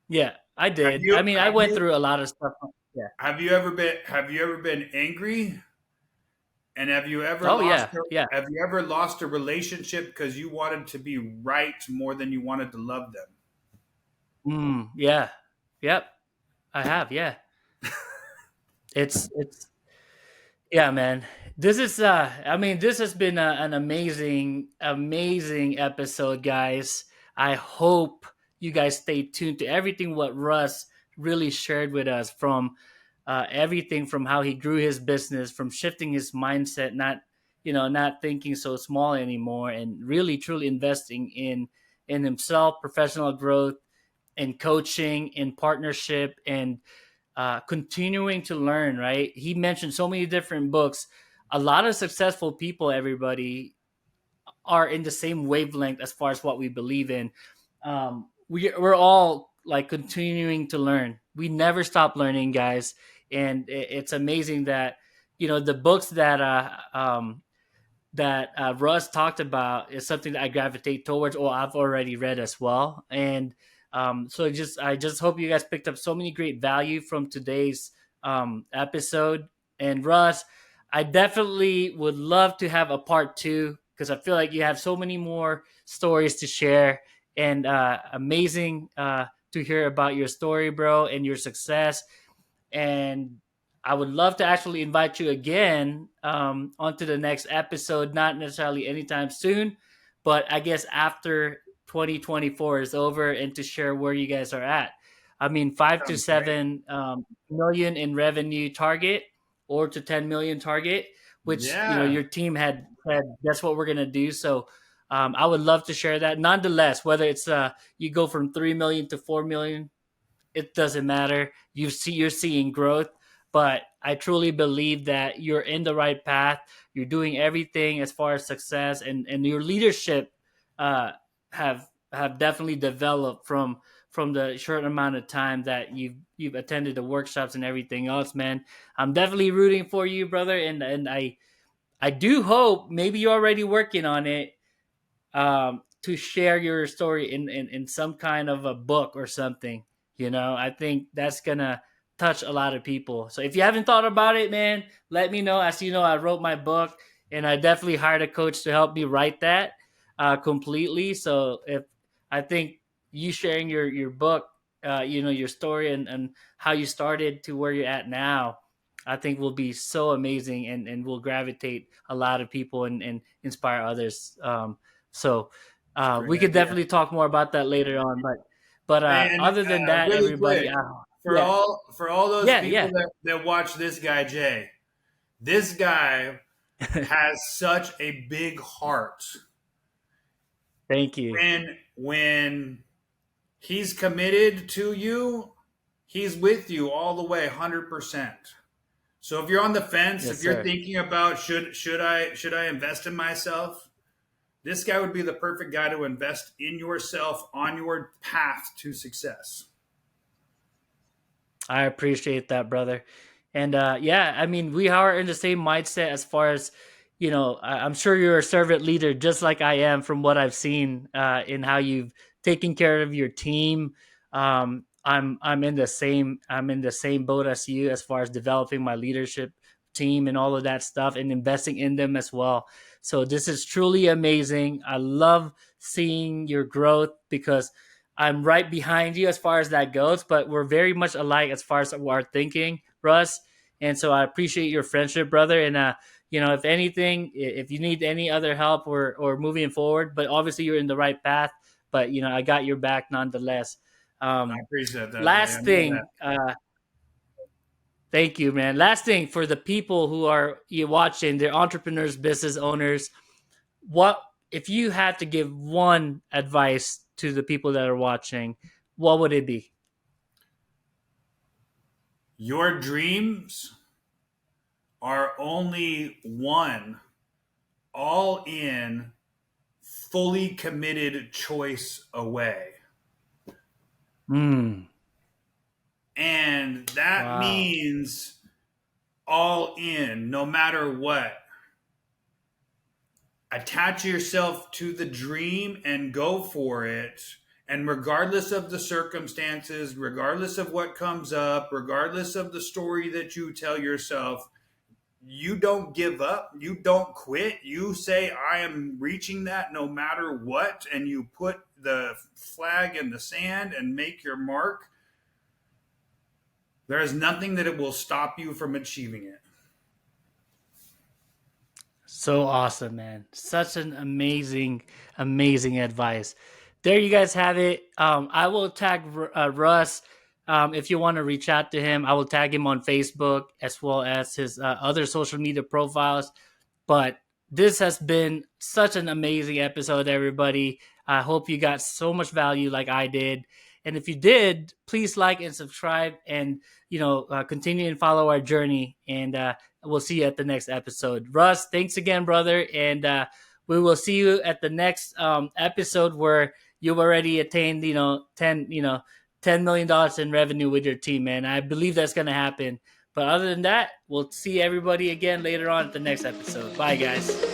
yeah, I did. I mean, I Have went you, through a lot of stuff. Yeah. have you ever been angry? And Oh yeah, yeah. have you ever lost a relationship because you wanted to be right more than you wanted to love them? Yeah. Yep. I have. Yeah. It's Yeah, man. This is I mean, this has been an amazing episode, guys. I hope you guys stay tuned to everything what Russ really shared with us, from everything from how he grew his business, from shifting his mindset, not thinking so small anymore, and really truly investing in himself, professional growth, in coaching, in partnership, and continuing to learn. Right? He mentioned so many different books. A lot of successful people, everybody, are in the same wavelength as far as what we believe in. We're all like continuing to learn. We never stop learning, guys, and it's amazing that the books that Russ talked about is something that I gravitate towards, or I've already read as well. And I just hope you guys picked up so many great value from today's episode. And Russ, I definitely would love to have a part two, because I feel like you have so many more stories to share, and amazing to hear about your story, bro, and your success. And I would love to actually invite you again onto the next episode, not necessarily anytime soon, but I guess after 2024 is over, and to share where you guys are at. I mean, five to Sounds great. seven million in revenue target, or to 10 million target, which Yeah. your team had said that's what we're gonna do. So I would love to share that. Nonetheless, whether it's you go from 3 million to 4 million, it doesn't matter. You're seeing growth, but I truly believe that you're in the right path. You're doing everything as far as success, and your leadership uh, have definitely developed from the short amount of time that you've attended the workshops and everything else, man. I'm definitely rooting for you, brother, and I do hope maybe you're already working on it, to share your story in some kind of a book or something. I think that's gonna touch a lot of people. So if you haven't thought about it, man, let me know. As you know, I wrote my book, and I definitely hired a coach to help me write that completely. So if I think you sharing your book, your story, and how you started to where you're at now, I think will be so amazing, and will gravitate a lot of people, and inspire others. So It's a great we could idea. definitely talk more about that later on. But And other than that, really everybody, quick, yeah, for all those yeah, people yeah. that watch this guy Jay, this guy has such a big heart. Thank you. When he's committed to you, he's with you all the way, 100%. So if you're on the fence, Yes, if you're sir. thinking about should I invest in myself, this guy would be the perfect guy to invest in yourself on your path to success. I appreciate that, brother. And yeah, I mean, we are in the same mindset as far as, I'm sure you're a servant leader just like I am, from what I've seen in how you've taken care of your team. I'm in the same boat as you, as far as developing my leadership team and all of that stuff, and investing in them as well. So this is truly amazing. I love seeing your growth, because I'm right behind you as far as that goes, but we're very much alike as far as our thinking, Russ. And so I appreciate your friendship, brother. And if anything, if you need any other help, or moving forward, but obviously you're in the right path, but I got your back nonetheless. I appreciate that, buddy. I Last know that. thing, thank you, man. Last thing for the people who are you watching, they're entrepreneurs, business owners. What if you had to give one advice to the people that are watching? What would it be? Your dreams are only one all in, fully committed choice away. Hmm. And that Wow. means all in, no matter what. Attach yourself to the dream and go for it. And regardless of the circumstances, regardless of what comes up, regardless of the story that you tell yourself, you don't give up. You don't quit. You say, I am reaching that no matter what. And you put the flag in the sand and make your mark. There is nothing that it will stop you from achieving it. So awesome, man. Such an amazing, amazing advice. There you guys have it. I will tag Russ. If you want to reach out to him, I will tag him on Facebook as well as his other social media profiles. But this has been such an amazing episode, everybody. I hope you got so much value like I did. And if you did, please like and subscribe and, continue and follow our journey. And we'll see you at the next episode. Russ, thanks again, brother. And we will see you at the next episode where you've already attained, 10, $10 million in revenue with your team, man. I believe that's going to happen. But other than that, we'll see everybody again later on at the next episode. Bye, guys.